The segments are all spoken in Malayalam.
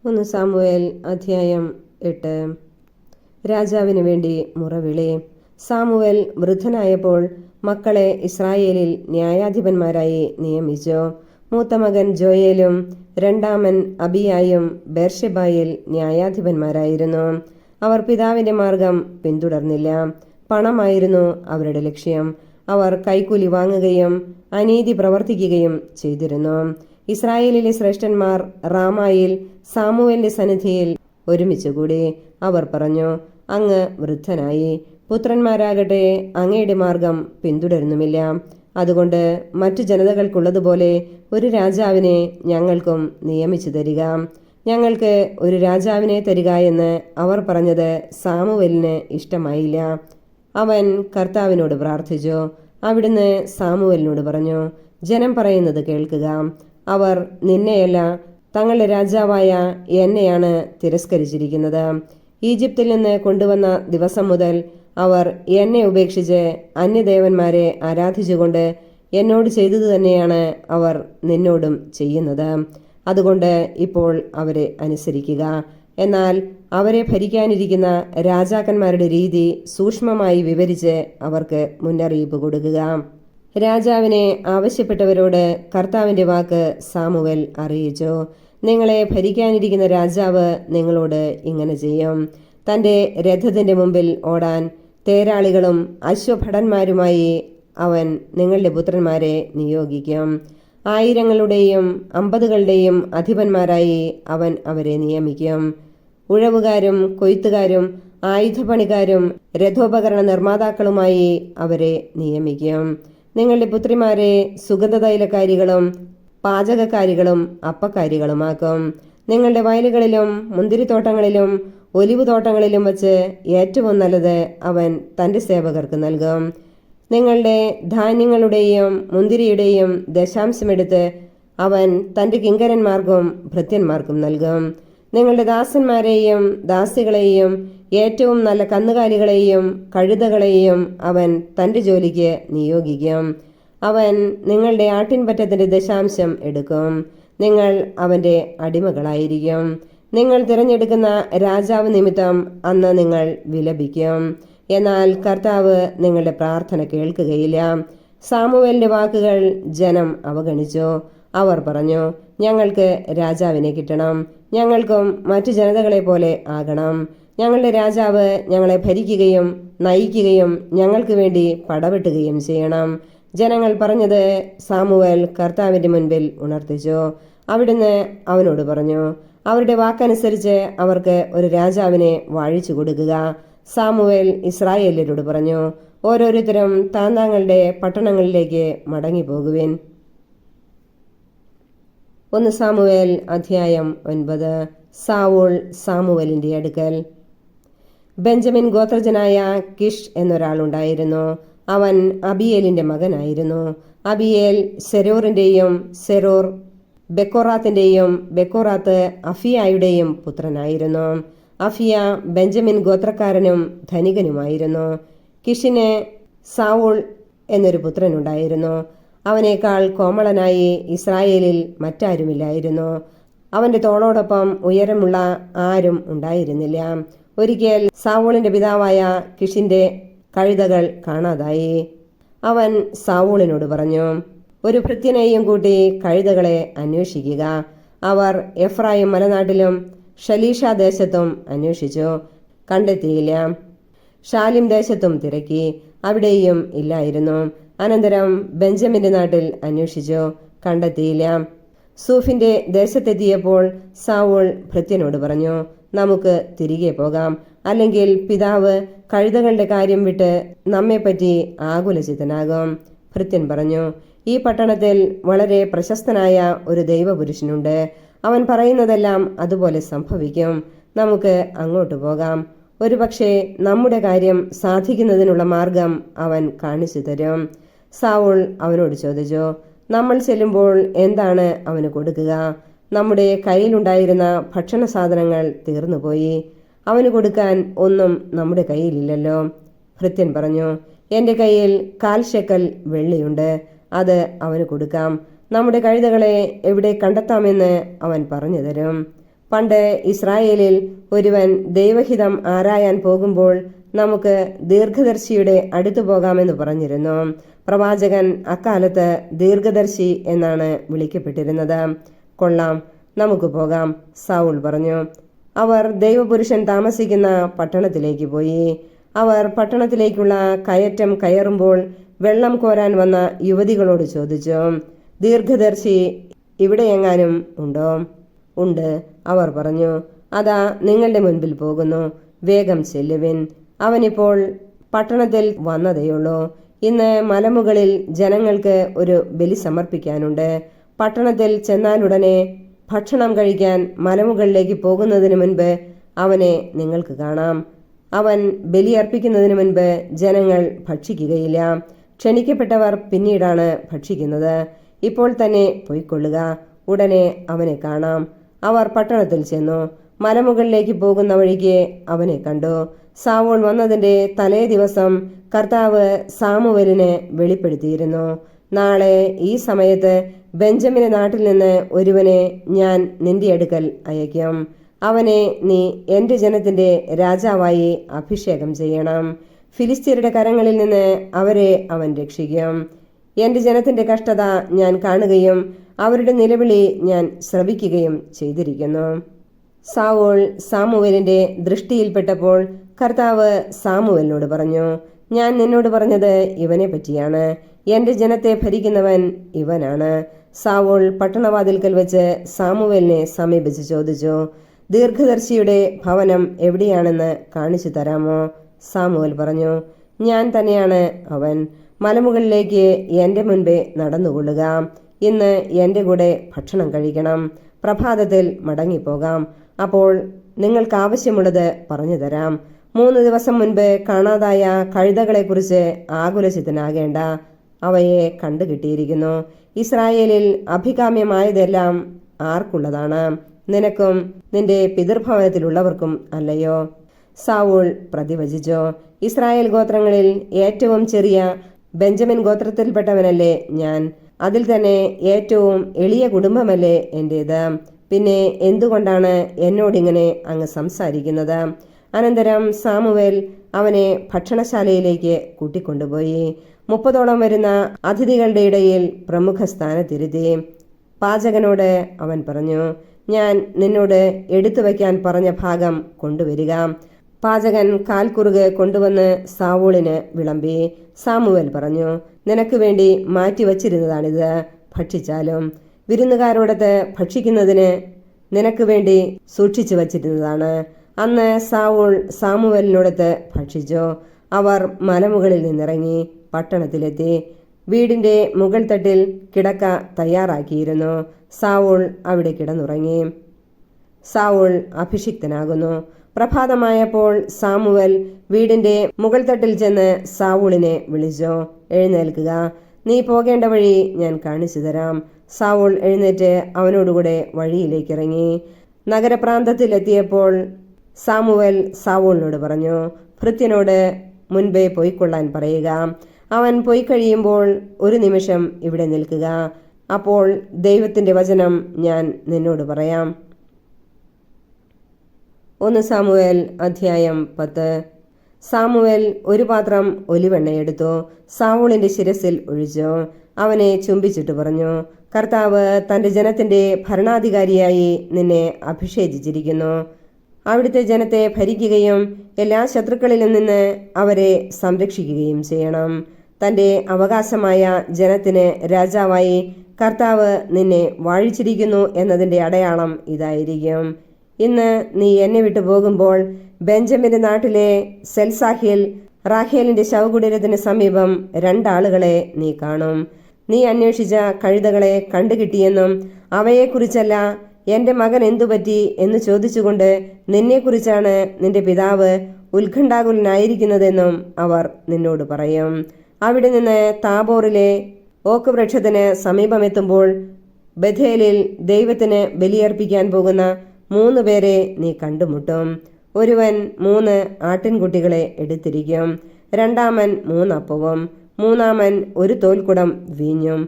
1 സാമുവേൽ അധ്യായം 8. രാജാവിന് വേണ്ടി മുറവിളി. സാമുവേൽ വൃദ്ധനായപ്പോൾ മക്കളെ ഇസ്രായേലിൽ ന്യായാധിപന്മാരായി നിയമിച്ചു. മൂത്ത മകൻ ജോയേലും രണ്ടാമൻ അബിയായും ബേർഷെബായിൽ ന്യായാധിപന്മാരായിരുന്നു. അവർ പിതാവിന്റെ മാർഗം പിന്തുടർന്നില്ല. പണമായിരുന്നു അവരുടെ ലക്ഷ്യം. അവർ കൈക്കൂലി വാങ്ങുകയും അനീതി പ്രവർത്തിക്കുകയും ചെയ്തിരുന്നു. ഇസ്രായേലിലെ ശ്രേഷ്ഠന്മാർ റാമായിൽ സാമുവേലിന്റെ സന്നിധിയിൽ ഒരുമിച്ചുകൂടി. അവർ പറഞ്ഞു, അങ്ങ് വൃദ്ധനായി, പുത്രന്മാരാകട്ടെ അങ്ങയുടെ മാർഗം പിന്തുടരുന്നുമില്ല. അതുകൊണ്ട് മറ്റു ജനതകൾക്കുള്ളതുപോലെ ഒരു രാജാവിനെ ഞങ്ങൾക്കും നിയമിച്ചു തരിക. ഞങ്ങൾക്ക് ഒരു രാജാവിനെ തരിക എന്ന് അവർ പറഞ്ഞത് സാമുവേലിന് ഇഷ്ടമായില്ല. അവൻ കർത്താവിനോട് പ്രാർത്ഥിച്ചു. അവിടുന്ന് സാമുവേലിനോട് പറഞ്ഞു, ജനം പറയുന്നത് കേൾക്കുക. അവർ നിന്നെയല്ല, തങ്ങളുടെ രാജാവായ എന്നെയാണ് തിരസ്കരിച്ചിരിക്കുന്നത്. ഈജിപ്തിൽ നിന്ന് കൊണ്ടുവന്ന ദിവസം മുതൽ അവർ എന്നെ ഉപേക്ഷിച്ച് അന്യദേവന്മാരെ ആരാധിച്ചുകൊണ്ട് എന്നോട് ചെയ്തത് തന്നെയാണ് അവർ നിന്നോടും ചെയ്യുന്നത്. അതുകൊണ്ട് ഇപ്പോൾ അവരെ അനുസരിക്കുക. എന്നാൽ അവരെ ഭരിക്കാനിരിക്കുന്ന രാജാക്കന്മാരുടെ രീതി സൂക്ഷ്മമായി വിവരിച്ച് അവർക്ക് മുന്നറിയിപ്പ് കൊടുക്കുക. രാജാവിനെ ആവശ്യപ്പെട്ടവരോട് കർത്താവിന്റെ വാക്ക് സാമുവേൽ അറിയിച്ചു. നിങ്ങളെ ഭരിക്കാനിരിക്കുന്ന രാജാവ് നിങ്ങളോട് ഇങ്ങനെ ചെയ്യും. തന്റെ രഥത്തിന്റെ മുമ്പിൽ ഓടാൻ തേരാളികളും അശ്വഭടന്മാരുമായി അവൻ നിങ്ങളുടെ പുത്രന്മാരെ നിയോഗിക്കും. 1000ങ്ങളുടെയും 50കളുടെയും അധിപന്മാരായി അവൻ അവരെ നിയമിക്കും. ഉഴവുകാരും കൊയ്ത്തുകാരും ആയുധപണിക്കാരും രഥോപകരണ നിർമ്മാതാക്കളുമായി അവരെ നിയമിക്കും. നിങ്ങളുടെ പുത്രിമാരെ സുഗന്ധതൈലക്കാരികളും പാചകക്കാരികളും അപ്പക്കാരികളുമാക്കും. നിങ്ങളുടെ വയലുകളിലും മുന്തിരിത്തോട്ടങ്ങളിലും ഒലിവുതോട്ടങ്ങളിലും വച്ച് ഏറ്റവും നല്ലത് അവൻ തന്റെ സേവകർക്ക് നൽകും. നിങ്ങളുടെ ധാന്യങ്ങളുടെയും മുന്തിരിയുടെയും ദശാംശമെടുത്ത് അവൻ തന്റെ കിങ്കരന്മാർക്കും ഭൃത്യന്മാർക്കും നൽകും. നിങ്ങളുടെ ദാസന്മാരെയും ദാസികളെയും ഏറ്റവും നല്ല കന്നുകാലികളെയും കഴുതകളെയും അവൻ തന്റെ ജോലിക്ക് നിയോഗിക്കും. അവൻ നിങ്ങളുടെ ആട്ടിൻപറ്റത്തിന്റെ ദശാംശം എടുക്കും. നിങ്ങൾ അവന്റെ അടിമകളായിരിക്കും. നിങ്ങൾ തിരഞ്ഞെടുക്കുന്ന രാജാവ് നിമിത്തം അന്ന് നിങ്ങൾ വിലപിക്കും. എന്നാൽ കർത്താവ് നിങ്ങളുടെ പ്രാർത്ഥന കേൾക്കുകയില്ല. സാമുവേലിന്റെ വാക്കുകൾ ജനം അവഗണിച്ചു. അവർ പറഞ്ഞു, ഞങ്ങൾക്ക് രാജാവിനെ കിട്ടണം. ഞങ്ങൾക്കും മറ്റു ജനതകളെ പോലെ ആകണം. ഞങ്ങളുടെ രാജാവ് ഞങ്ങളെ ഭരിക്കുകയും നയിക്കുകയും ഞങ്ങൾക്ക് വേണ്ടി പടവെട്ടുകയും ചെയ്യണം. ജനങ്ങൾ പറഞ്ഞത് സാമുവേൽ കർത്താവിന്റെ മുൻപിൽ ഉണർത്തിച്ചു. അവിടുന്ന് അവനോട് പറഞ്ഞു, അവരുടെ വാക്കനുസരിച്ച് അവർക്ക് ഒരു രാജാവിനെ വാഴിച്ചു കൊടുക്കുക. സാമുവേൽ ഇസ്രായേല്യരോട് പറഞ്ഞു, ഓരോരുത്തരും താന്താങ്ങളുടെ പട്ടണങ്ങളിലേക്ക് മടങ്ങിപ്പോകുവിൻ. 1 സാമുവേൽ അധ്യായം 9. സാവൂൾ സാമുവേലിന്റെ അടുക്കൽ. ബെഞ്ചമിൻ ഗോത്രജനായ കിഷ് എന്നൊരാളുണ്ടായിരുന്നു. അവൻ അബിയേലിന്റെ മകനായിരുന്നു. അബിയേൽ സെരോറിന്റെയും സെരോർ ബെക്കോറാത്തിന്റെയും ബെക്കോറാത്ത് അഫിയായുടെയും പുത്രനായിരുന്നു. അഫിയ ബെഞ്ചമിൻ ഗോത്രക്കാരനും ധനികനുമായിരുന്നു. കിഷിന് സാവൂൾ എന്നൊരു പുത്രനുണ്ടായിരുന്നു. അവനേക്കാൾ കോമളനായി ഇസ്രായേലിൽ മറ്റാരുമില്ലായിരുന്നു. അവന്റെ തോളോടൊപ്പം ഉയരമുള്ള ആരും ഉണ്ടായിരുന്നില്ല. ഒരിക്കൽ സാവൂളിന്റെ പിതാവായ കിഷിന്റെ കഴുതകൾ കാണാതായി. അവൻ സാവൂളിനോട് പറഞ്ഞു, ഒരു ഭൃത്യനെയും കൂട്ടി കഴുതകളെ അന്വേഷിക്കുക. അവർ എഫ്രായിം മലനാട്ടിലും ഷലീഷ ദേശത്തും അന്വേഷിച്ചു, കണ്ടെത്തിയില്ല. ഷാലിം ദേശത്തും തിരക്കി, അവിടെയും ഇല്ലായിരുന്നു. അനന്തരം ബെഞ്ചമിന്റെ നാട്ടിൽ അന്വേഷിച്ചു, കണ്ടെത്തിയില്ല. സൂഫിന്റെ ദേശത്തെത്തിയപ്പോൾ സാവൂൾ ഭൃത്യനോട് പറഞ്ഞു, നമുക്ക് തിരികെ പോകാം, അല്ലെങ്കിൽ പിതാവ് കഴുതകളുടെ കാര്യം വിട്ട് നമ്മെപ്പറ്റി ആകുലചിത്തനാകും. ഭൃത്യൻ പറഞ്ഞു, ഈ പട്ടണത്തിൽ വളരെ പ്രശസ്തനായ ഒരു ദൈവപുരുഷനുണ്ട്. അവൻ പറയുന്നതെല്ലാം അതുപോലെ സംഭവിക്കും. നമുക്ക് അങ്ങോട്ട് പോകാം. ഒരുപക്ഷെ നമ്മുടെ കാര്യം സാധിക്കുന്നതിനുള്ള മാർഗം അവൻ കാണിച്ചു തരും. സാവൂൾ അവനോട് ചോദിച്ചു, നമ്മൾ ചെല്ലുമ്പോൾ എന്താണ് അവന് കൊടുക്കുക? നമ്മുടെ കയ്യിലുണ്ടായിരുന്ന ഭക്ഷണ സാധനങ്ങൾ തീർന്നുപോയി. അവന് കൊടുക്കാൻ ഒന്നും നമ്മുടെ കയ്യിലില്ലല്ലോ. ഭൃത്യൻ പറഞ്ഞു, എന്റെ കയ്യിൽ 1/4 ശെക്കൽ വെള്ളിയുണ്ട്, അത് അവന് കൊടുക്കാം. നമ്മുടെ കഴുതകളെ എവിടെ കണ്ടെത്താമെന്ന് അവൻ പറഞ്ഞു തരും. പണ്ട് ഇസ്രായേലിൽ ഒരുവൻ ദൈവഹിതം ആരായാൻ പോകുമ്പോൾ നമുക്ക് ദീർഘദർശിയുടെ അടുത്തു പോകാമെന്ന് പറഞ്ഞിരുന്നു. പ്രവാചകൻ അക്കാലത്ത് ദീർഘദർശി എന്നാണ് വിളിക്കപ്പെട്ടിരുന്നത്. കൊള്ളാം, നമുക്ക് പോകാം, സൗൾ പറഞ്ഞു. അവർ ദൈവപുരുഷൻ താമസിക്കുന്ന പട്ടണത്തിലേക്ക് പോയി. അവർ പട്ടണത്തിലേക്കുള്ള കയറ്റം കയറുമ്പോൾ വെള്ളം കോരാൻ വന്ന യുവതികളോട് ചോദിച്ചു, ദീർഘദർശി ഇവിടെയെങ്ങാനും ഉണ്ടോ? ഉണ്ട്, അവർ പറഞ്ഞു. അതാ നിങ്ങളുടെ മുൻപിൽ പോകുന്നു, വേഗം ചെല്ലുവിൻ. അവനിപ്പോൾ പട്ടണത്തിൽ വന്നതേയുള്ളൂ. ഇന്ന് മലമുകളിൽ ജനങ്ങൾക്ക് ഒരു ബലി സമർപ്പിക്കാനുണ്ട്. പട്ടണത്തിൽ ചെന്നാലുടനെ ഭക്ഷണം കഴിക്കാൻ മലമുകളിലേക്ക് പോകുന്നതിന് മുൻപ് അവനെ നിങ്ങൾക്ക് കാണാം. അവൻ ബലിയർപ്പിക്കുന്നതിന് മുൻപ് ജനങ്ങൾ ഭക്ഷിക്കുകയില്ല. ക്ഷണിക്കപ്പെട്ടവർ പിന്നീടാണ് ഭക്ഷിക്കുന്നത്. ഇപ്പോൾ തന്നെ പൊയ്ക്കൊള്ളുക, ഉടനെ അവനെ കാണാം. അവർ പട്ടണത്തിൽ ചെന്നു. മലമുകളിലേക്ക് പോകുന്ന വഴിക്ക് അവനെ കണ്ടു. സാവൂൾ വന്നതിന്റെ തലേ ദിവസം കർത്താവ് സാമുവേലിന് വെളിപ്പെടുത്തിയിരുന്നു, നാളെ ഈ സമയത്ത് ബെഞ്ചമിന്റെ നാട്ടിൽ നിന്ന് ഒരുവനെ ഞാൻ നിന്റെ അടുക്കൽ അയക്കും. അവനെ നീ എന്റെ ജനത്തിന്റെ രാജാവായി അഭിഷേകം ചെയ്യണം. ഫിലിസ്ത്യരുടെ കരങ്ങളിൽ നിന്ന് അവരെ അവൻ രക്ഷിക്കും. എന്റെ ജനത്തിന്റെ കഷ്ടത ഞാൻ കാണുകയും അവരുടെ നിലവിളി ഞാൻ ശ്രവിക്കുകയും ചെയ്തിരിക്കുന്നു. സാവൂൾ സാമുവേലിന്റെ ദൃഷ്ടിയിൽപ്പെട്ടപ്പോൾ കർത്താവ് സാമുവേലിനോട് പറഞ്ഞു, ഞാൻ നിന്നോട് പറഞ്ഞത് ഇവനെ പറ്റിയാണ്. എന്റെ ജനത്തെ ഭരിക്കുന്നവൻ ഇവനാണ്. സാവൂൾ പട്ടണവാതിൽക്കൽ വെച്ച് സാമുവേലിനെ സമീപിച്ച് ചോദിച്ചു, ദീർഘദർശിയുടെ ഭവനം എവിടെയാണെന്ന് കാണിച്ചു തരാമോ? സാമുവേൽ പറഞ്ഞു, ഞാൻ തന്നെയാണ് അവൻ. മലമുകളിലേക്ക് എന്റെ മുൻപേ നടന്നുകൊള്ളുക. ഇന്ന് എന്റെ കൂടെ ഭക്ഷണം കഴിക്കണം. പ്രഭാതത്തിൽ മടങ്ങിപ്പോകാം. അപ്പോൾ നിങ്ങൾക്ക് ആവശ്യമുള്ളത് പറഞ്ഞു തരാം. 3 ദിവസം മുൻപ് കാണാതായ കഴുതകളെക്കുറിച്ച് ആകുലചിത്തനാകേണ്ട. അവയെ കണ്ടുകിട്ടിയിരിക്കുന്നു. ഇസ്രായേലിൽ അഭികാമ്യമായതെല്ലാം ആർക്കുള്ളതാണ്? നിനക്കും നിന്റെ പിതൃഭവനത്തിലുള്ളവർക്കും അല്ലയോ? സാവൂൾ പ്രതിവചിച്ചു, ഇസ്രായേൽ ഗോത്രങ്ങളിൽ ഏറ്റവും ചെറിയ ബെഞ്ചമിൻ ഗോത്രത്തിൽപ്പെട്ടവനല്ലേ ഞാൻ? അതിൽ തന്നെ ഏറ്റവും എളിയ കുടുംബമല്ലേ എന്റേത്? പിന്നെ എന്തുകൊണ്ടാണ് എന്നോടിങ്ങനെ അങ്ങ് സംസാരിക്കുന്നത്? അനന്തരം സാമുവേൽ അവനെ ഭക്ഷണശാലയിലേക്ക് കൂട്ടിക്കൊണ്ടുപോയി. 30ഓളം വരുന്ന അതിഥികളുടെ ഇടയിൽ പ്രമുഖ സ്ഥാനത്തിരുത്തി. പാചകനോട് അവൻ പറഞ്ഞു, ഞാൻ നിന്നോട് എടുത്തു വയ്ക്കാൻ പറഞ്ഞ ഭാഗം കൊണ്ടുവരിക. പാചകൻ കാൽക്കുറുക് കൊണ്ടുവന്ന് സാവൂളിന് വിളമ്പി. സാമുവേൽ പറഞ്ഞു, നിനക്ക് വേണ്ടി മാറ്റിവച്ചിരുന്നതാണിത്, ഭക്ഷിച്ചാലും. വിരുന്നുകാരോടത്ത് ഭക്ഷിക്കുന്നതിന് നിനക്ക് വേണ്ടി സൂക്ഷിച്ചു വച്ചിരുന്നതാണ്. അന്ന് സാവൂൾ സാമുവേലിനോടത്ത് ഭക്ഷിച്ചു. അവർ മലമുകളിൽ നിന്നിറങ്ങി പട്ടണത്തിലെത്തി. വീടിന്റെ മുകൾ തട്ടിൽ കിടക്ക തയ്യാറാക്കിയിരുന്നു. സാവൂൾ അവിടെ കിടന്നുറങ്ങി. സാവൂൾ അഭിഷിക്തനാകുന്നു. പ്രഭാതമായപ്പോൾ സാമുവേൽ വീടിന്റെ മുകൾ തട്ടിൽ ചെന്ന് സാവൂളിനെ വിളിച്ചു, എഴുന്നേൽക്കുക, നീ പോകേണ്ട വഴി ഞാൻ കാണിച്ചു തരാം. സാവൂൾ എഴുന്നേറ്റ് അവനോടുകൂടെ വഴിയിലേക്കിറങ്ങി. നഗരപ്രാന്തത്തിലെത്തിയപ്പോൾ സാമുവേൽ സാവൂളിനോട് പറഞ്ഞു, ഭൃത്യനോട് മുൻപേ പോയിക്കൊള്ളാൻ പറയുക. അവൻ പോയി കഴിയുമ്പോൾ ഒരു നിമിഷം ഇവിടെ നിൽക്കുക. അപ്പോൾ ദൈവത്തിന്റെ വചനം ഞാൻ നിന്നോട് പറയാം. 1 സാമുവേൽ അധ്യായം 10. സാമുവേൽ ഒരു പാത്രം ഒലിവെണ്ണയെടുത്തു, സാവൂളിന്റെ ശിരസിൽ ഒഴിച്ചു. അവനെ ചുംബിച്ചിട്ട് പറഞ്ഞു, കർത്താവ് തന്റെ ജനത്തിന്റെ ഭരണാധികാരിയായി നിന്നെ അഭിഷേചിച്ചിരിക്കുന്നു. അവിടുത്തെ ജനത്തെ ഭരിക്കുകയും എല്ലാ ശത്രുക്കളിലും നിന്ന് അവരെ സംരക്ഷിക്കുകയും ചെയ്യണം. തന്റെ അവകാശമായ ജനത്തിന് രാജാവായി കർത്താവ് നിന്നെ വാഴിച്ചിരിക്കുന്നു എന്നതിന്റെ അടയാളം ഇതായിരിക്കും. ഇന്ന് നീ എന്നെ വിട്ടു പോകുമ്പോൾ ബെഞ്ചമിന്റെ നാട്ടിലെ സെൽസാഹിൽ റാഹേലിന്റെ ശവകുടീരത്തിന് സമീപം 2 ആളുകളെ നീ കാണും. നീ അന്വേഷിച്ച കഴുതകളെ കണ്ടുകിട്ടിയെന്നും അവയെക്കുറിച്ചല്ല എന്റെ മകൻ എന്തുപറ്റി എന്ന് ചോദിച്ചുകൊണ്ട് നിന്നെക്കുറിച്ചാണ് നിന്റെ പിതാവ് ഉത്കണ്ഠാകുലനായിരിക്കുന്നതെന്നും അവർ നിന്നോട് പറയും. അവിടെ നിന്ന് താബോറിലെ ഓക്ക് വൃക്ഷത്തിന് സമീപമെത്തുമ്പോൾ ബഥേലിൽ ദൈവത്തിന് ബലിയർപ്പിക്കാൻ പോകുന്ന 3 പേരെ നീ കണ്ടുമുട്ടും. ഒരുവൻ 3 ആട്ടിൻകുട്ടികളെ എടുത്തിരിക്കും. രണ്ടാമൻ 3 അപ്പവും, മൂന്നാമൻ 1 തോൽക്കുടം വീഞ്ഞും.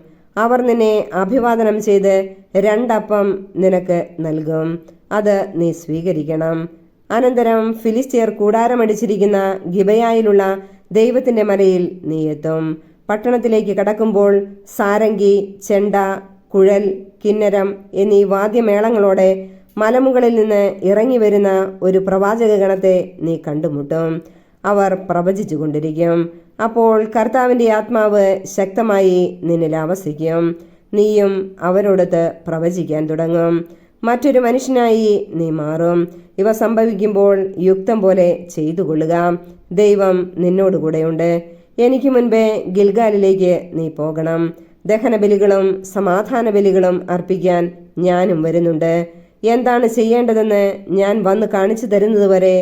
അവർ നിന്നെ അഭിവാദനം ചെയ്ത് 2 അപ്പം നിനക്ക് നൽകും. അത് നീ സ്വീകരിക്കണം. അനന്തരം ഫിലിസ്ത്യർ കൂടാരമടിച്ചിരിക്കുന്ന ഗിബയായിലുള്ള ദൈവത്തിന്റെ മലയിൽ നീ എത്തും. പട്ടണത്തിലേക്ക് കടക്കുമ്പോൾ സാരംഗി, ചെണ്ട, കുഴൽ, കിന്നരം എന്നീ വാദ്യമേളങ്ങളോടെ മലമുകളിൽ നിന്ന് ഇറങ്ങി വരുന്ന ഒരു പ്രവാചക ഗണത്തെ നീ കണ്ടുമുട്ടും. അവർ പ്രവചിച്ചു കൊണ്ടിരിക്കും. അപ്പോൾ കർത്താവിന്റെ ആത്മാവ് ശക്തമായി നിന്നിൽ ആവസിക്കും. നീയും അവരോടൊത്ത് പ്രവചിക്കാൻ തുടങ്ങും. മറ്റൊരു മനുഷ്യനായി നീ മാറും. ഇവ സംഭവിക്കുമ്പോൾ യുക്തം പോലെ ചെയ്തു കൊള്ളുക. ദൈവം നിന്നോടുകൂടെയുണ്ട്. എനിക്ക് മുൻപേ ഗിൽഗാലിലേക്ക് നീ പോകണം. ദഹനബലികളും സമാധാന ബലികളും അർപ്പിക്കാൻ ഞാനും വരുന്നുണ്ട്. എന്താണ് ചെയ്യേണ്ടതെന്ന് ഞാൻ വന്ന് കാണിച്ചു തരുന്നതുവരെ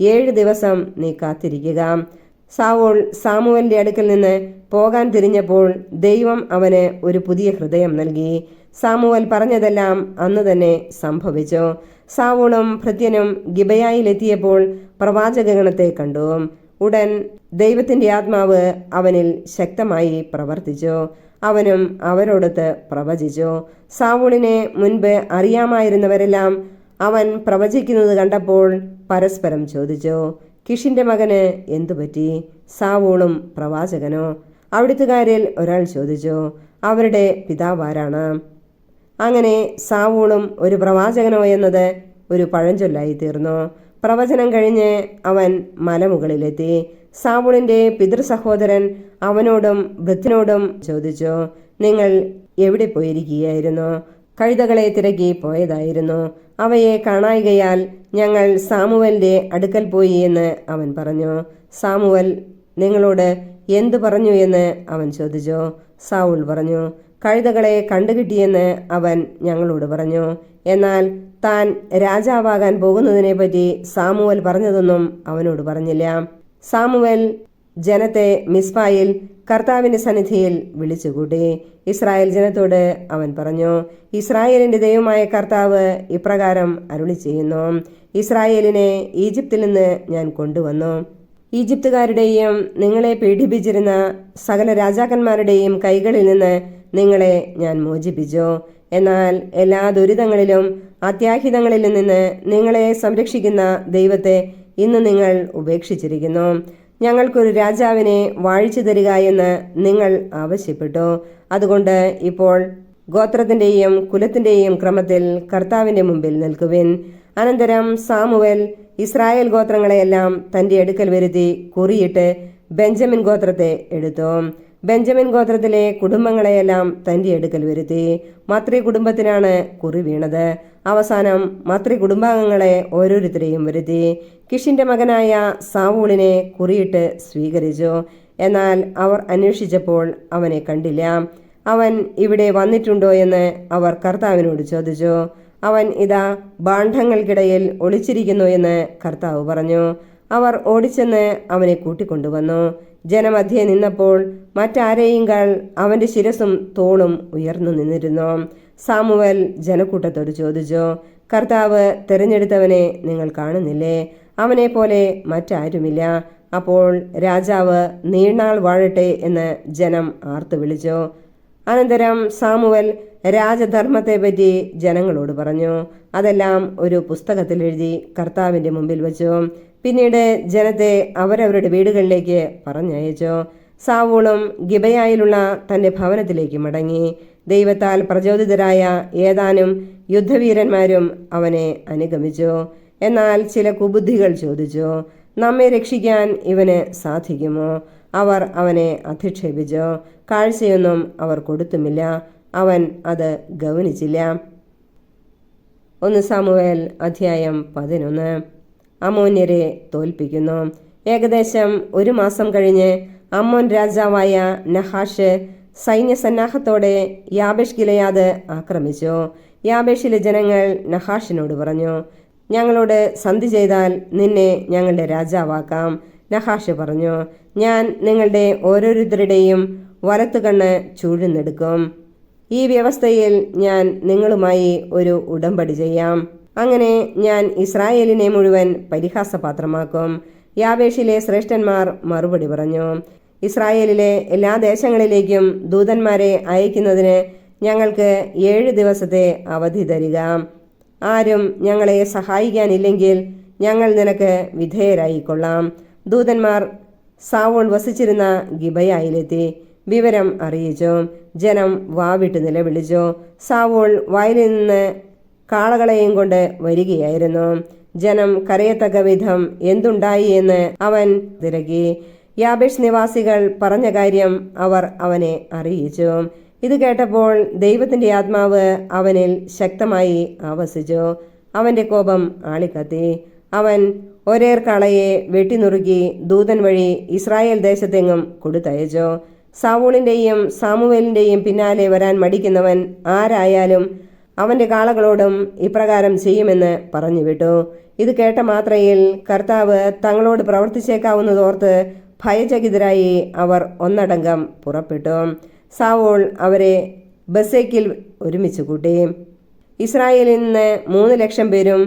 7 ദിവസം നീ കാത്തിരിക്കുക. സാവൂൾ സാമുവേലിന്റെ അടുക്കൽ നിന്ന് പോകാൻ തിരിഞ്ഞപ്പോൾ ദൈവം അവന് ഒരു പുതിയ ഹൃദയം നൽകി. സാമുവേൽ പറഞ്ഞതെല്ലാം അന്ന് തന്നെ സംഭവിച്ചു. സാവൂളും ഭൃത്യനും ഗിബയായിലെത്തിയപ്പോൾ പ്രവാചകഗണത്തെ കണ്ടു. ഉടൻ ദൈവത്തിന്റെ ആത്മാവ് അവനിൽ ശക്തമായി പ്രവർത്തിച്ചു. അവനും അവരോടൊത്ത് പ്രവചിച്ചു. സാവൂളിനെ മുൻപ് അറിയാമായിരുന്നവരെല്ലാം അവൻ പ്രവചിക്കുന്നത് കണ്ടപ്പോൾ പരസ്പരം ചോദിച്ചു, കിഷിന്റെ മകന് എന്തുപറ്റി? സാവൂളും പ്രവാചകനോ? അവിടുത്തുകാരിൽ ഒരാൾ ചോദിച്ചു, അവരുടെ പിതാവാരാണ്? അങ്ങനെ സാവൂളും ഒരു പ്രവാചകനോ എന്നത് ഒരു പഴഞ്ചൊല്ലായി തീർന്നു. പ്രവചനം കഴിഞ്ഞ് അവൻ മലമുകളിലെത്തി. സാവൂളിന്റെ പിതൃസഹോദരൻ അവനോടും ഭൃത്യനോടും ചോദിച്ചു, നിങ്ങൾ എവിടെ പോയിരിക്കുകയായിരുന്നു? കഴുതകളെ തിരക്കി പോയതായിരുന്നു. അവയെ കാണായികയാൽ ഞങ്ങൾ സാമുവലിന്റെ അടുക്കൽ പോയി എന്ന് അവൻ പറഞ്ഞു. സാമുവൽ നിങ്ങളോട് എന്തു പറഞ്ഞു എന്ന് അവൻ ചോദിച്ചു. സാവൂൾ പറഞ്ഞു, കഴുതകളെ കണ്ടുകിട്ടിയെന്ന് അവൻ ഞങ്ങളോട് പറഞ്ഞു. എന്നാൽ താൻ രാജാവാകാൻ പോകുന്നതിനെപ്പറ്റി സാമുവൽ പറഞ്ഞതൊന്നും അവനോട് പറഞ്ഞില്ല. സാമുവൽ ജനത്തെ മിസ്പായിൽ കർത്താവിന്റെ സന്നിധിയിൽ വിളിച്ചുകൂട്ടി. ഇസ്രായേൽ ജനത്തോട് അവൻ പറഞ്ഞു, ഇസ്രായേലിന്റെ ദൈവമായ കർത്താവ് ഇപ്രകാരം അരുളി ചെയ്യുന്നു, ഇസ്രായേലിനെ ഈജിപ്തിൽ നിന്ന് ഞാൻ കൊണ്ടുവന്നു. ഈജിപ്തുകാരുടെയും നിങ്ങളെ പീഡിപ്പിച്ചിരുന്ന സകല രാജാക്കന്മാരുടെയും കൈകളിൽ നിന്ന് നിങ്ങളെ ഞാൻ മോചിപ്പിച്ചു. എന്നാൽ എല്ലാ ദുരിതങ്ങളിലും അത്യാഹിതങ്ങളിലും നിന്ന് നിങ്ങളെ സംരക്ഷിക്കുന്ന ദൈവത്തെ ഇന്ന് നിങ്ങൾ ഉപേക്ഷിച്ചിരിക്കുന്നു. ഞങ്ങൾക്കൊരു രാജാവിനെ വാഴിച്ചു തരിക എന്ന് നിങ്ങൾ ആവശ്യപ്പെട്ടു. അതുകൊണ്ട് ഇപ്പോൾ ഗോത്രത്തിന്റെയും കുലത്തിന്റെയും ക്രമത്തിൽ കർത്താവിന്റെ മുമ്പിൽ നിൽക്കുവിൻ. അനന്തരം സാമുവേൽ ഇസ്രായേൽ ഗോത്രങ്ങളെയെല്ലാം തന്റെ അടുക്കൽ വരുത്തി കുറിയിട്ട് ബെഞ്ചമിൻ ഗോത്രത്തെ എടുത്തു. ബെഞ്ചമിൻ ഗോത്രത്തിലെ കുടുംബങ്ങളെയെല്ലാം തന്റെ അടുക്കൽ വരുത്തി. മത്രി കുടുംബത്തിനാണ് കുറി വീണത്. അവസാനം മത്രി കുടുംബാംഗങ്ങളെ ഓരോരുത്തരെയും വരുത്തി. കിഷിന്റെ മകനായ സാവൂളിനെ കുറിയിട്ട് സ്വീകരിച്ചു. എന്നാൽ അവർ അന്വേഷിച്ചപ്പോൾ അവനെ കണ്ടില്ല. അവൻ ഇവിടെ വന്നിട്ടുണ്ടോ എന്ന് അവർ കർത്താവിനോട് ചോദിച്ചു. അവൻ ഇതാ ബാണ്ഡങ്ങൾക്കിടയിൽ ഒളിച്ചിരിക്കുന്നു എന്ന് കർത്താവ് പറഞ്ഞു. അവർ ഓടിച്ചെന്ന് അവനെ കൂട്ടിക്കൊണ്ടുവന്നു. ജനമധ്യേ നിന്നപ്പോൾ മറ്റാരെയുംകാൾ അവന്റെ ശിരസും തോളും ഉയർന്നു നിന്നിരുന്നു. സാമുവൽ ജനക്കൂട്ടത്തോട് ചോദിച്ചു, കർത്താവ് തിരഞ്ഞെടുത്തവനെ നിങ്ങൾ കാണുന്നില്ലേ? അവനെ പോലെ മറ്റാരുമില്ല. അപ്പോൾ രാജാവ് നീണാൾ വാഴട്ടെ എന്ന് ജനം ആർത്തു വിളിച്ചു. അനന്തരം സാമുവൽ രാജധർമ്മത്തെപ്പറ്റി ജനങ്ങളോട് പറഞ്ഞു. അതെല്ലാം ഒരു പുസ്തകത്തിൽ എഴുതി കർത്താവിന്റെ മുമ്പിൽ വെച്ചു. പിന്നീട് ജനത്തെ അവരവരുടെ വീടുകളിലേക്ക് പറഞ്ഞയച്ചു. സാവൂളും ഗിബയായിലുള്ള തന്റെ ഭവനത്തിലേക്ക് മടങ്ങി. ദൈവത്താൽ പ്രചോദിതരായ ഏതാനും യുദ്ധവീരന്മാരും അവനെ അനുഗമിച്ചു. എന്നാൽ ചില കുബുദ്ധികൾ ചോദിച്ചു, നമ്മെ രക്ഷിക്കാൻ ഇവന് സാധിക്കുമോ? അവർ അവനെ അധിക്ഷേപിച്ചു. കാഴ്ചയൊന്നും അവർ കൊടുത്തുമില്ല. അവൻ അത് ഗൗനിച്ചില്ല. 1 സാമുവേൽ അധ്യായം 11. അമ്മോന്യരെ തോൽപ്പിക്കുന്നു. ഏകദേശം 1 മാസം കഴിഞ്ഞ് അമ്മോൻ രാജാവായ നഹാഷ് സൈന്യസന്നാഹത്തോടെ യാബേഷ് ഗിലെയാദ് ആക്രമിച്ചു. യാബേഷിലെ ജനങ്ങൾ നഹാഷിനോട് പറഞ്ഞു, ഞങ്ങളോട് സന്ധി ചെയ്താൽ നിന്നെ ഞങ്ങളുടെ രാജാവാക്കാം. നഹാഷ് പറഞ്ഞു, ഞാൻ നിങ്ങളുടെ ഓരോരുത്തരുടെയും വലത്തുകണ്ണ് ചൂഴ്ന്നെടുക്കും. ഈ വ്യവസ്ഥയിൽ ഞാൻ നിങ്ങളുമായി ഒരു ഉടമ്പടി ചെയ്യാം. അങ്ങനെ ഞാൻ ഇസ്രായേലിനെ മുഴുവൻ പരിഹാസപാത്രമാക്കും. യാബേഷിലെ ശ്രേഷ്ഠന്മാർ മറുപടി പറഞ്ഞു, ഇസ്രായേലിലെ എല്ലാ ദേശങ്ങളിലേക്കും ദൂതന്മാരെ അയക്കുന്നതിന് ഞങ്ങൾക്ക് 7 ദിവസത്തെ അവധി തരിക. ആരും ഞങ്ങളെ സഹായിക്കാനില്ലെങ്കിൽ ഞങ്ങൾ നിനക്ക് വിധേയരായിക്കൊള്ളാം. ദൂതന്മാർ സാവൂൾ വസിച്ചിരുന്ന ഗിബയായിലെത്തി വിവരം അറിയിച്ചു. ജനം വാവിട്ട് നിലവിളിച്ചു. സാവൂൾ വയലിൽ നിന്ന് കാളകളെയും കൊണ്ട് വരികയായിരുന്നു. ജനം കരയത്തക്ക വിധം എന്തുണ്ടായി എന്ന് അവൻ തിരക്കി. യാബേഷ് നിവാസികൾ പറഞ്ഞ കാര്യം അവർ അവനെ അറിയിച്ചു. ഇത് കേട്ടപ്പോൾ ദൈവത്തിന്റെ ആത്മാവ് അവനിൽ ശക്തമായി ആവസിച്ചു. അവന്റെ കോപം ആളിക്കത്തി. അവൻ ഒരേർ കാളയെ വെട്ടിനുറുക്കി ദൂതൻ വഴി ഇസ്രായേൽ ദേശത്തെങ്ങും കൊടുത്തയച്ചു. സാവൂളിന്റെയും സാമുവേലിന്റെയും പിന്നാലെ വരാൻ മടിക്കുന്നവൻ ആരായാലും അവന്റെ കാളകളോടും ഇപ്രകാരം ചെയ്യുമെന്ന് പറഞ്ഞുവിട്ടു. ഇത് കേട്ട മാത്രയിൽ കർത്താവ് തങ്ങളോട് പ്രവർത്തിച്ചേക്കാവുന്നതോർത്ത് ഭയചകിതരായി അവർ ഒന്നടങ്കം പുറപ്പെട്ടു. സാവൂൾ അവരെ ബസേക്കിൽ ഒരുമിച്ച് കൂട്ടി. ഇസ്രായേലിൽ നിന്ന് 3,00,000 പേരും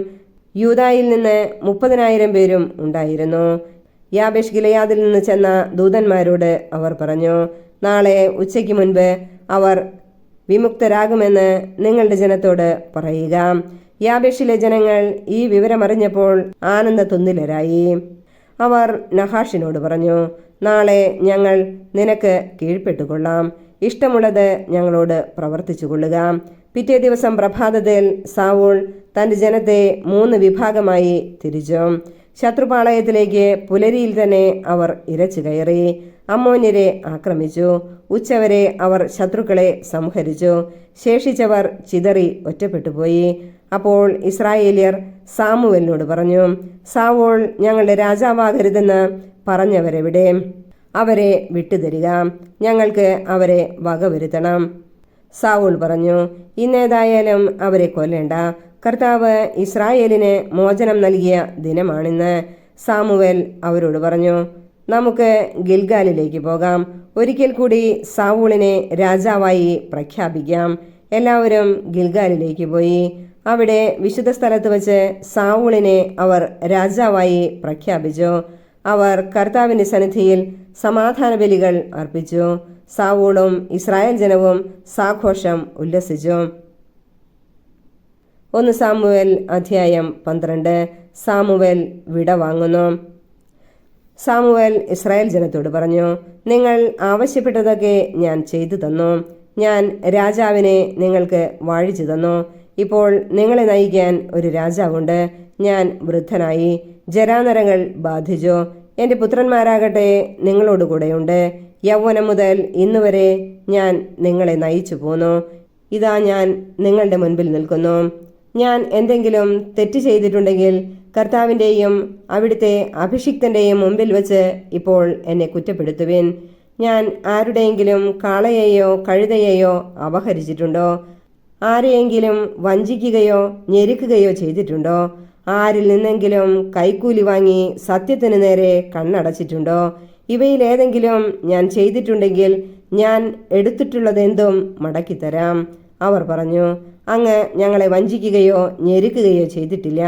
യൂദായിൽ നിന്ന് 30,000 പേരും ഉണ്ടായിരുന്നു. യാബേഷ് ഗിലെയാദിൽ നിന്ന് ചെന്ന ദൂതന്മാരോട് അവർ പറഞ്ഞു, നാളെ ഉച്ചയ്ക്ക് മുൻപ് അവർ വിമുക്തരാകുമെന്ന് നിങ്ങളുടെ ജനത്തോട് പറയുക. യാബേഷിലെ ജനങ്ങൾ ഈ വിവരമറിഞ്ഞപ്പോൾ ആനന്ദതുന്നിലരായി. അവർ നഹാഷിനോട് പറഞ്ഞു, നാളെ ഞങ്ങൾ നിനക്ക് കീഴ്പ്പെട്ടുകൊള്ളാം. ഇഷ്ടമുള്ളത് ഞങ്ങളോട് പ്രവർത്തിച്ചു കൊള്ളുക. പിറ്റേ ദിവസം പ്രഭാതത്തിൽ സാവൂൾ തന്റെ ജനത്തെ 3 വിഭാഗമായി തിരിച്ചു. ശത്രുപാളയത്തിലേക്ക് പുലരിയിൽ തന്നെ അവർ ഇരച്ചു കയറി അമ്മോന്യരെ ആക്രമിച്ചു. ഉച്ചവരെ അവർ ശത്രുക്കളെ സംഹരിച്ചു. ശേഷിച്ചവർ ചിതറി ഒറ്റപ്പെട്ടുപോയി. അപ്പോൾ ഇസ്രായേല്യർ സാമുവേലിനോട് പറഞ്ഞു, സാവൂൾ ഞങ്ങളുടെ രാജാവാകരുതെന്ന് പറഞ്ഞവരെവിടെ? അവരെ വിട്ടുതരിക, ഞങ്ങൾക്ക് അവരെ വകവരുത്തണം. സാവൂൾ പറഞ്ഞു, ഇന്നേതായാലും അവരെ കൊല്ലേണ്ട. കർത്താവ് ഇസ്രായേലിന് മോചനം നൽകിയ ദിനമാണിന്ന്. സാമുവേൽ അവരോട് പറഞ്ഞു, നമുക്ക് ഗിൽഗാലിലേക്ക് പോകാം. ഒരിക്കൽ കൂടി സാവൂളിനെ രാജാവായി പ്രഖ്യാപിക്കാം. എല്ലാവരും ഗിൽഗാലിലേക്ക് പോയി. അവിടെ വിശുദ്ധ സ്ഥലത്ത് വച്ച് സാവൂളിനെ അവർ രാജാവായി പ്രഖ്യാപിച്ചു. അവർ കർത്താവിന്റെ സന്നിധിയിൽ സമാധാന ബലികൾ അർപ്പിച്ചു. സാവൂളും ഇസ്രായേൽ ജനവും സാഘോഷം ഉല്ലസിച്ചു. 1 സാമുവേൽ അധ്യായം 12. സാമുവേൽ വിട വാങ്ങുന്നു. സാമുവേൽ ഇസ്രായേൽ ജനത്തോട് പറഞ്ഞു, നിങ്ങൾ ആവശ്യപ്പെട്ടതൊക്കെ ഞാൻ ചെയ്തു തന്നു. ഞാൻ രാജാവിനെ നിങ്ങൾക്ക് വാഴിച്ചു തന്നു. ഇപ്പോൾ നിങ്ങളെ നയിക്കാൻ ഒരു രാജാവുണ്ട്. ഞാൻ വൃദ്ധനായി, ജരാനരങ്ങൾ ബാധിച്ചു. എൻ്റെ പുത്രന്മാരാകട്ടെ നിങ്ങളോടുകൂടെയുണ്ട്. യൗവനം മുതൽ ഇന്നുവരെ ഞാൻ നിങ്ങളെ നയിച്ചു പോന്നു. ഇതാ ഞാൻ നിങ്ങളുടെ മുൻപിൽ നിൽക്കുന്നു. ഞാൻ എന്തെങ്കിലും തെറ്റ് ചെയ്തിട്ടുണ്ടെങ്കിൽ കർത്താവിൻ്റെയും അവിടുത്തെ അഭിഷിക്തൻ്റെയും മുമ്പിൽ വച്ച് ഇപ്പോൾ എന്നെ കുറ്റപ്പെടുത്തുവിൻ. ഞാൻ ആരുടെയെങ്കിലും കാളയെയോ കഴുതയെയോ അപഹരിച്ചിട്ടുണ്ടോ? ആരെയെങ്കിലും വഞ്ചിക്കുകയോ ഞെരുക്കുകയോ ചെയ്തിട്ടുണ്ടോ? ആരിൽ നിന്നെങ്കിലും കൈക്കൂലി വാങ്ങി സത്യത്തിന് നേരെ കണ്ണടച്ചിട്ടുണ്ടോ? ഇവയിലേതെങ്കിലും ഞാൻ ചെയ്തിട്ടുണ്ടെങ്കിൽ ഞാൻ എടുത്തിട്ടുള്ളതെന്തും മടക്കിത്തരാം. അവർ പറഞ്ഞു, അങ്ങ് ഞങ്ങളെ വഞ്ചിക്കുകയോ ഞെരുക്കുകയോ ചെയ്തിട്ടില്ല.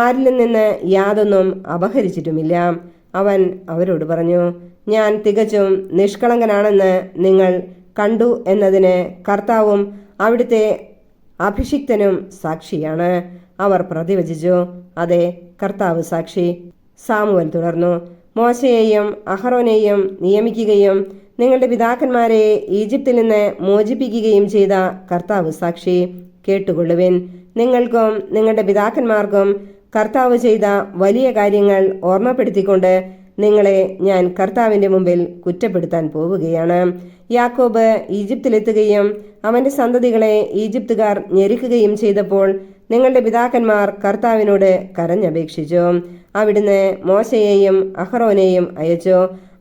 ആരിൽ നിന്ന് യാതൊന്നും അപഹരിച്ചിട്ടുമില്ല. അവൻ അവരോട് പറഞ്ഞു, ഞാൻ തികച്ചും നിഷ്കളങ്കനാണെന്ന് നിങ്ങൾ കണ്ടു എന്നതിന് കർത്താവും അവിടുത്തെ അഭിഷിക്തനും സാക്ഷിയാണ്. അവർ പ്രതിവചിച്ചു, അതെ, കർത്താവ് സാക്ഷി. സാമുവേൽ തുടർന്നു, മോശയെയും അഹറോനെയും നിയമിക്കുകയും നിങ്ങളുടെ പിതാക്കന്മാരെ ഈജിപ്തിൽ നിന്ന് മോചിപ്പിക്കുകയും ചെയ്ത കർത്താവ് സാക്ഷി. കേട്ടുകൊള്ളുവിൻ. നിങ്ങൾക്കും നിങ്ങളുടെ പിതാക്കന്മാർക്കും കർത്താവ് ചെയ്ത വലിയ കാര്യങ്ങൾ ഓർമ്മപ്പെടുത്തിക്കൊണ്ട് നിങ്ങളെ ഞാൻ കർത്താവിൻ്റെ മുമ്പിൽ കുറ്റപ്പെടുത്താൻ പോവുകയാണ്. യാക്കോബ് ഈജിപ്തിലെത്തുകയും അവൻ്റെ സന്തതികളെ ഈജിപ്തുകാർ ഞെരുക്കുകയും ചെയ്തപ്പോൾ നിങ്ങളുടെ പിതാക്കന്മാർ കർത്താവിനോട് കരഞ്ഞപേക്ഷിച്ചു. അവിടുന്ന് മോശയെയും അഹറോനെയും അയച്ചു.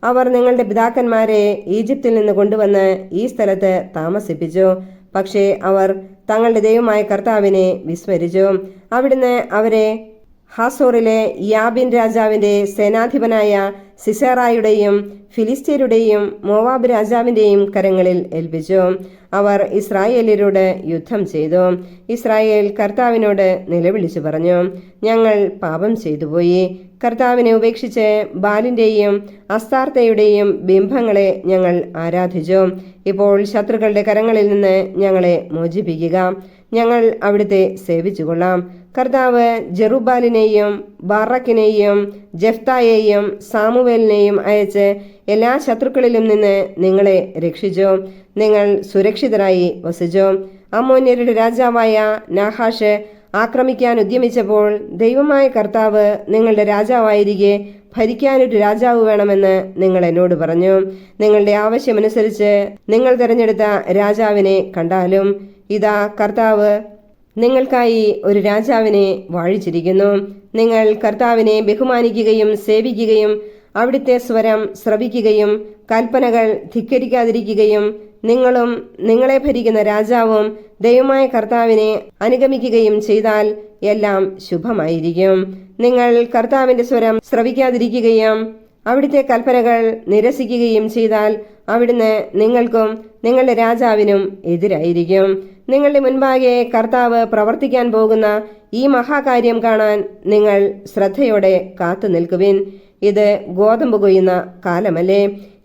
അവർ നിങ്ങളുടെ പിതാക്കന്മാരെ ഈജിപ്തിൽ നിന്ന് കൊണ്ടുവന്ന് ഈ സ്ഥലത്ത് താമസിപ്പിച്ചു. പക്ഷേ അവർ തങ്ങളുടെ ദൈവമായ കർത്താവിനെ വിസ്മരിച്ചു. അവിടുന്ന് അവരെ ഹാസോറിലെ യാബിൻ രാജാവിന്റെ സേനാധിപനായ സിസേറായുടെയും ഫിലിസ്തീനരുടെയും മോവാബ് രാജാവിന്റെയും കരങ്ങളിൽ ഏൽപ്പിച്ചു. അവർ ഇസ്രായേല്യരോട് യുദ്ധം ചെയ്തു. ഇസ്രായേൽ കർത്താവിനോട് നിലവിളിച്ചു പറഞ്ഞു, ഞങ്ങൾ പാപം ചെയ്തുപോയി. കർത്താവിനെ ഉപേക്ഷിച്ച് ബാലിന്റെയും അസ്താർത്തയുടെയും ബിംബങ്ങളെ ഞങ്ങൾ ആരാധിച്ചു. ഇപ്പോൾ ശത്രുക്കളുടെ കരങ്ങളിൽ നിന്ന് ഞങ്ങളെ മോചിപ്പിക്കുക. ഞങ്ങൾ അവിടുത്തെ സേവിച്ചുകൊള്ളാം. കർത്താവ് ജെറുബ്ബാലിനെയും ബാറക്കിനെയും ജെഫ്തായെയും സാമുവേലിനെയും അയച്ച് എല്ലാ ശത്രുക്കളിലും നിന്ന് നിങ്ങളെ രക്ഷിച്ചു. നിങ്ങൾ സുരക്ഷിതരായി വസിച്ചു. അമ്മോന്യരുടെ രാജാവായ നാഹാഷ് ആക്രമിക്കാൻ ഉദ്യമിച്ചപ്പോൾ ദൈവമായ കർത്താവ് നിങ്ങളുടെ രാജാവായിരിക്കെ ഭരിക്കാനൊരു രാജാവ് വേണമെന്ന് നിങ്ങൾ എന്നോട് പറഞ്ഞു. നിങ്ങളുടെ ആവശ്യമനുസരിച്ച് നിങ്ങൾ തിരഞ്ഞെടുത്ത രാജാവിനെ കണ്ടാലും ഇതാ കർത്താവ് നിങ്ങൾക്കായി ഒരു രാജാവിനെ വാഴിച്ചിരിക്കുന്നു. നിങ്ങൾ കർത്താവിനെ ബഹുമാനിക്കുകയും സേവിക്കുകയും അവിടുത്തെ സ്വരം ശ്രവിക്കുകയും കൽപ്പനകൾ ധിക്കരിക്കാതിരിക്കുകയും നിങ്ങളും നിങ്ങളെ ഭരിക്കുന്ന രാജാവും ദൈവമായ കർത്താവിനെ അനുഗമിക്കുകയും ചെയ്താൽ എല്ലാം ശുഭമായിരിക്കും. നിങ്ങൾ കർത്താവിന്റെ സ്വരം ശ്രവിക്കാതിരിക്കുകയും അവിടുത്തെ കൽപ്പനകൾ നിരസിക്കുകയും ചെയ്താൽ അവിടുന്ന് നിങ്ങൾക്കും നിങ്ങളുടെ രാജാവിനും എതിരായിരിക്കും. നിങ്ങളുടെ മുൻപാകെ കർത്താവ് പ്രവർത്തിക്കാൻ പോകുന്ന ഈ മഹാകാര്യം കാണാൻ നിങ്ങൾ ശ്രദ്ധയോടെ കാത്തു നിൽക്കുവിൻ. ഇത് ഗോതമ്പ് കൊയ്യുന്ന കാലമല്ലേ?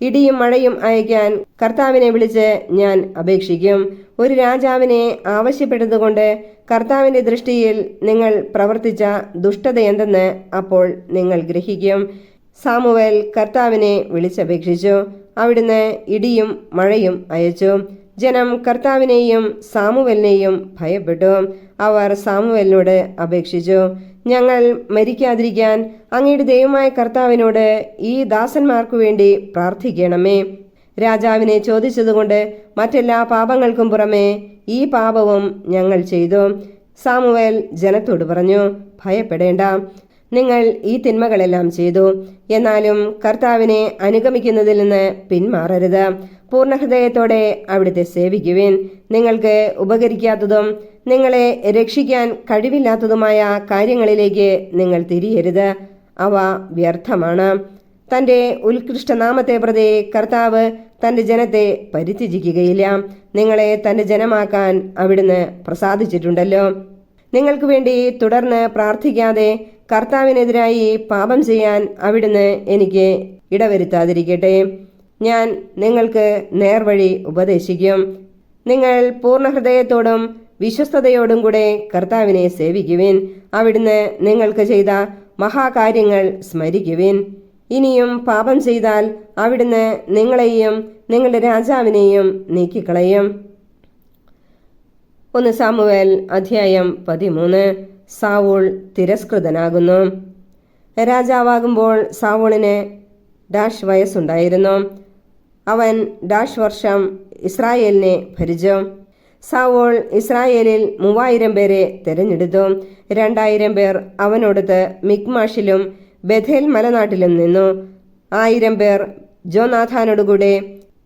ഇടിയും മഴയും അയക്കാൻ കർത്താവിനെ വിളിച്ച് ഞാൻ അപേക്ഷിക്കും. ഒരു രാജാവിനെ ആവശ്യപ്പെട്ടതുകൊണ്ട് കർത്താവിന്റെ ദൃഷ്ടിയിൽ നിങ്ങൾ പ്രവർത്തിച്ച ദുഷ്ടത എന്തെന്ന് അപ്പോൾ നിങ്ങൾ ഗ്രഹിക്കും. സാമുവേൽ കർത്താവിനെ വിളിച്ചപേക്ഷിച്ചു. അവിടുന്ന് ഇടിയും മഴയും അയച്ചു. ജനം കർത്താവിനെയും സാമുവേലിനെയും ഭയപ്പെട്ടു. അവർ സാമുവേലിനോട് അപേക്ഷിച്ചു, ഞങ്ങൾ മരിക്കാതിരിക്കാൻ അങ്ങയുടെ ദൈവമായ കർത്താവിനോട് ഈ ദാസന്മാർക്കു വേണ്ടി പ്രാർത്ഥിക്കണമേ. രാജാവിനെ ചോദിച്ചതുകൊണ്ട് മറ്റെല്ലാ പാപങ്ങൾക്കും പുറമെ ഈ പാപവും ഞങ്ങൾ ചെയ്തു. സാമുവേൽ ജനത്തോട് പറഞ്ഞു, ഭയപ്പെടേണ്ട, നിങ്ങൾ ഈ തിന്മകളെല്ലാം ചെയ്തു. എന്നാലും കർത്താവിനെ അനുഗമിക്കുന്നതിൽ നിന്ന് പിന്മാറരുത്. പൂർണ്ണഹൃദയത്തോടെ അവിടുത്തെ സേവിക്കുവിൻ. നിങ്ങൾക്ക് ഉപകരിക്കാത്തതും നിങ്ങളെ രക്ഷിക്കാൻ കഴിവില്ലാത്തതുമായ കാര്യങ്ങളിലേക്ക് നിങ്ങൾ തിരിയരുത്. അവ വ്യർത്ഥമാണ്. തന്റെ ഉത്കൃഷ്ടനാമത്തെ പ്രതി കർത്താവ് തന്റെ ജനത്തെ പരിത്യജിക്കുകയില്ല. നിങ്ങളെ തന്റെ ജനമാക്കാൻ അവിടുന്ന് പ്രസാദിച്ചിട്ടുണ്ടല്ലോ. നിങ്ങൾക്ക് വേണ്ടി തുടർന്ന് പ്രാർത്ഥിക്കാതെ കർത്താവിനെതിരായി പാപം ചെയ്യാൻ അവിടുന്ന് എനിക്ക് ഇടവരുത്താതിരിക്കട്ടെ. ഞാൻ നിങ്ങൾക്ക് നേർവഴി ഉപദേശിക്കും. നിങ്ങൾ പൂർണ്ണഹൃദയത്തോടും വിശ്വസ്തയോടും കൂടെ കർത്താവിനെ സേവിക്കുവിൻ. അവിടുന്ന് നിങ്ങൾക്ക് ചെയ്ത മഹാകാര്യങ്ങൾ സ്മരിക്കുവിൻ. ഇനിയും പാപം ചെയ്താൽ അവിടുന്ന് നിങ്ങളെയും നിങ്ങളുടെ രാജാവിനെയും നീക്കിക്കളയും. 1 സാമുവേൽ അധ്യായം 13. സാവൂൾ തിരസ്കൃതനാകുന്നു. രാജാവാകുമ്പോൾ സാവൂളിന് വയസ്സുണ്ടായിരുന്നു. അവൻ വർഷം ഇസ്രായേലിനെ ഭരിച്ചു. സാവൂൾ ഇസ്രായേലിൽ 3000 പേരെ തിരഞ്ഞെടുത്തു. 2000 പേർ അവനോടത്ത് മിക്മാഷിലും ബഥേൽ മലനാട്ടിലും നിന്നു. 1000 പേർ ജോനാഥാനോടുകൂടെ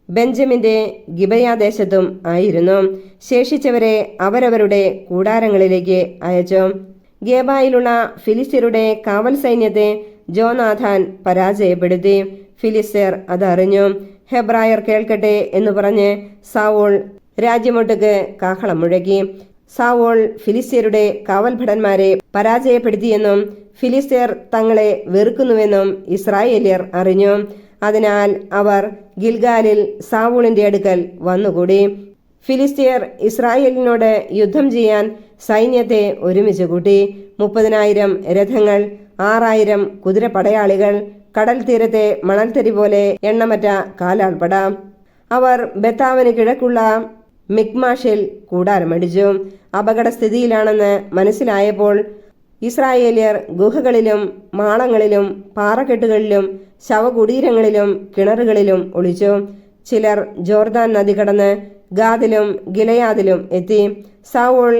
ബെഞ്ചമിന്റെ ഗിബയാദേശത്തും ആയിരുന്നു. ശേഷിച്ചവരെ അവരവരുടെ കൂടാരങ്ങളിലേക്ക് അയച്ചു. ഗേബായിലുള്ള ഫിലിസ്ത്യരുടെ കാവൽ സൈന്യത്തെ ജോനാഥാൻ പരാജയപ്പെടുത്തി. ഫിലിസ്ത്യർ അതറിഞ്ഞു. ഹെബ്രായർ കേൾക്കട്ടെ എന്ന് പറഞ്ഞ് സാവൂൾ രാജ്യമൊട്ടുക്ക് കാഹളം മുഴക്കി. സാവൂൾ ഫിലിസ്ത്യരുടെ കാവൽഭടന്മാരെ പരാജയപ്പെടുത്തിയെന്നും ഫിലിസ്ത്യർ തങ്ങളെ വെറുക്കുന്നുവെന്നും ഇസ്രായേല്യർ അറിഞ്ഞു. അതിനാൽ അവർ ഗിൽഗാലിൽ സാവൂളിന്റെ അടുക്കൽ വന്നുകൂടി. ഫിലിസ്ത്യർ ഇസ്രായേലിനോട് യുദ്ധം ചെയ്യാൻ സൈന്യത്തെ ഒരുമിച്ച് കൂട്ടി. 30,000 രഥങ്ങൾ, 6,000 കുതിരപ്പടയാളികൾ, കടൽ തീരത്തെ മണൽത്തരി പോലെ എണ്ണമറ്റ കാലാൾപ്പട. അവർ ബെത്താവിന് കിഴക്കുള്ള മിക്മാഷിൽ കൂടാരമടിച്ചു. അപകടസ്ഥിതിയിലാണെന്ന് മനസ്സിലായപ്പോൾ ഇസ്രായേല്യർ ഗുഹകളിലും മാളങ്ങളിലും പാറക്കെട്ടുകളിലും ശവകുടീരങ്ങളിലും കിണറുകളിലും ഒളിച്ചു. ചിലർ ജോർദാൻ നദി കടന്ന് ഗാദിലും ഗിലയാദിലും എത്തി. സാവൂൾ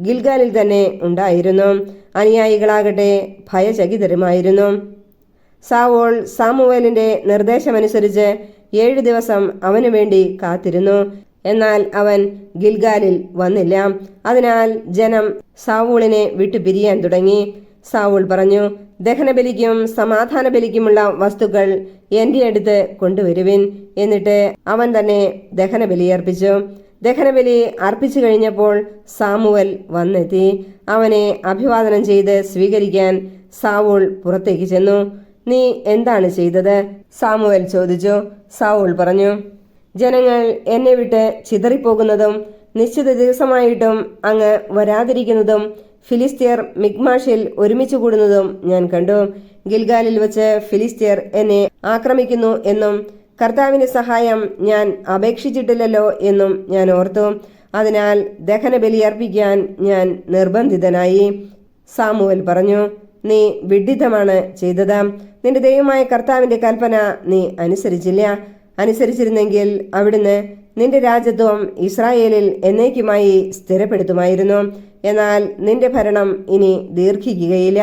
ഗിൽഗാലിൽ തന്നെ ഉണ്ടായിരുന്നു. അനുയായികളാകട്ടെ ഭയചകിതരുമായിരുന്നു. സാവൂൾ സാമുവേലിന്റെ നിർദ്ദേശമനുസരിച്ച് 7 ദിവസം അവനു വേണ്ടി കാത്തിരുന്നു. എന്നാൽ അവൻ ഗിൽഗാലിൽ വന്നില്ല. അതിനാൽ ജനം സാവൂളിനെ വിട്ടുപിരിയാൻ തുടങ്ങി. സാവൂൾ പറഞ്ഞു, ദഹനബലിക്കും സമാധാന ബലിക്കുമുള്ള വസ്തുക്കൾ എന്റെ അടുത്ത് കൊണ്ടുവരുവിൻ. എന്നിട്ട് അവൻ തന്നെ ദഹനബലി അർപ്പിച്ചു. ദഹനബലി അർപ്പിച്ചു കഴിഞ്ഞപ്പോൾ സാമുവൽ വന്നെത്തി. അവനെ അഭിവാദനം ചെയ്ത് സ്വീകരിക്കാൻ സാവൂൾ പുറത്തേക്ക് ചെന്നു. നീ എന്താണ് ചെയ്തത്? സാമുവൽ ചോദിച്ചു. സാവൂൾ പറഞ്ഞു, ജനങ്ങൾ എന്നെ വിട്ട് ചിതറിപ്പോകുന്നതും നിശ്ചിത ദിവസമായിട്ടും അങ്ങ് വരാതിരിക്കുന്നതും ഫിലിസ്ത്യർ മിക്മാഷിൽ ഒരുമിച്ച് കൂടുന്നതും ഞാൻ കണ്ടു. ഗിൽഗാലിൽ വെച്ച് ഫിലിസ്ത്യർ എന്നെ ആക്രമിക്കുന്നു എന്നും കർത്താവിന്റെ സഹായം ഞാൻ അപേക്ഷിച്ചിട്ടില്ലല്ലോ എന്നും ഞാൻ ഓർത്തു. അതിനാൽ ദഹനബലി അർപ്പിക്കാൻ ഞാൻ നിർബന്ധിതനായി. സാമുവേൽ പറഞ്ഞു, നീ വിഡ്ഢിത്തമാണ് ചെയ്തത്. നിന്റെ ദൈവമായ കർത്താവിന്റെ കൽപ്പന നീ അനുസരിച്ചിരുന്നെങ്കിൽ അവിടുന്ന് നിന്റെ രാജ്യത്വം ഇസ്രായേലിൽ എന്നേക്കുമായി സ്ഥിരപ്പെടുത്തുമായിരുന്നു. എന്നാൽ നിന്റെ ഭരണം ഇനി ദീർഘിക്കുകയില്ല.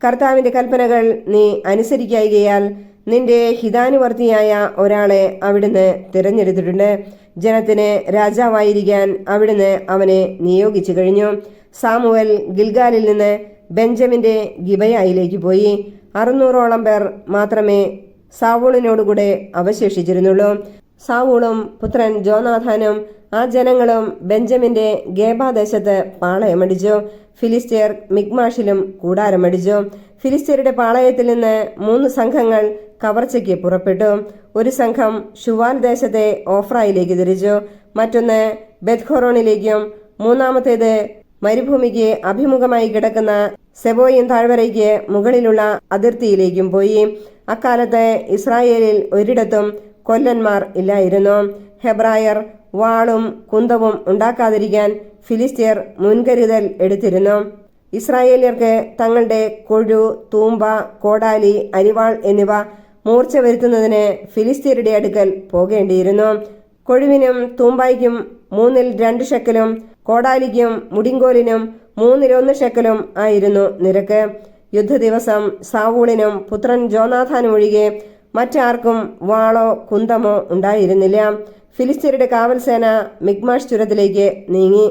കർത്താവിന്റെ കൽപ്പനകൾ നീ അനുസരിക്കായികയാൽ നിന്റെ ഹിതാനുവർത്തിയായ ഒരാളെ അവിടുന്ന് തിരഞ്ഞെടുത്തിട്ടുണ്ട്. ജനത്തിന് രാജാവായിരിക്കാൻ അവിടുന്ന് അവനെ നിയോഗിച്ചു കഴിഞ്ഞു. സാമുവൽ ഗിൽഗാലിൽ നിന്ന് ബെഞ്ചമിന്റെ ഗിബയായിലേക്ക് പോയി. 600ഓളം പേർ മാത്രമേ സാവൂളിനോടുകൂടെ അവശേഷിച്ചിരുന്നുള്ളൂ. സാവൂളും പുത്രൻ ജോനാഥാനും ആ ജനങ്ങളും ബെഞ്ചമിന്റെ ഗേബാദേശത്ത് പാളയമടിച്ചു. ഫിലിസ്ത്യർ മിക്മാഷിലും കൂടാരമടിച്ചു. ഫിലിസ്ത്യരുടെ പാളയത്തിൽ നിന്ന് 3 സംഘങ്ങൾ കവർച്ചയ്ക്ക് പുറപ്പെട്ടു. ഒരു സംഘം ഷുവാൽ ദേശത്തെ ഓഫ്രായിലേക്ക് തിരിച്ചു, മറ്റൊന്ന് ബെത്ത്ഹോറോണിലേക്കും മൂന്നാമത്തേത് മരുഭൂമിക്ക് അഭിമുഖമായി കിടക്കുന്ന സെബോയിം താഴ്വരയ്ക്ക് മുകളിലുള്ള അതിർത്തിയിലേക്കും പോയി. അക്കാലത്ത് ഇസ്രായേലിൽ ഒരിടത്തും കൊല്ലന്മാർ ഇല്ലായിരുന്നു. ഹെബ്രായർ വാളും കുന്തവും ഉണ്ടാക്കാതിരിക്കാൻ ഫിലിസ്ത്യർ മുൻകരുതൽ എടുത്തിരുന്നു. ഇസ്രായേല്യർക്ക് തങ്ങളുടെ കൊഴു, തൂമ്പ, കോടാലി, അരിവാൾ എന്നിവ മൂർച്ച വരുത്തുന്നതിന് ഫിലിസ്ത്യരുടെ അടുക്കൽ പോകേണ്ടിയിരുന്നു. കൊഴുവിനും തൂമ്പായ്ക്കും 2 ഷെക്കലും കോടാലിക്കും മുടിങ്കോലിനും 1 ഷെക്കലും ആയിരുന്നു നിരക്ക്. യുദ്ധദിവസം സാവൂളിനും പുത്രൻ ജോനാഥാനും ഒഴികെ മറ്റാർക്കും വാളോ കുന്തമോ ഉണ്ടായിരുന്നില്ല. ഫിലിസ്ത്യരുടെ കാവൽസേന മിക്മാഷ് ചുരത്തിലേക്ക് നീങ്ങി.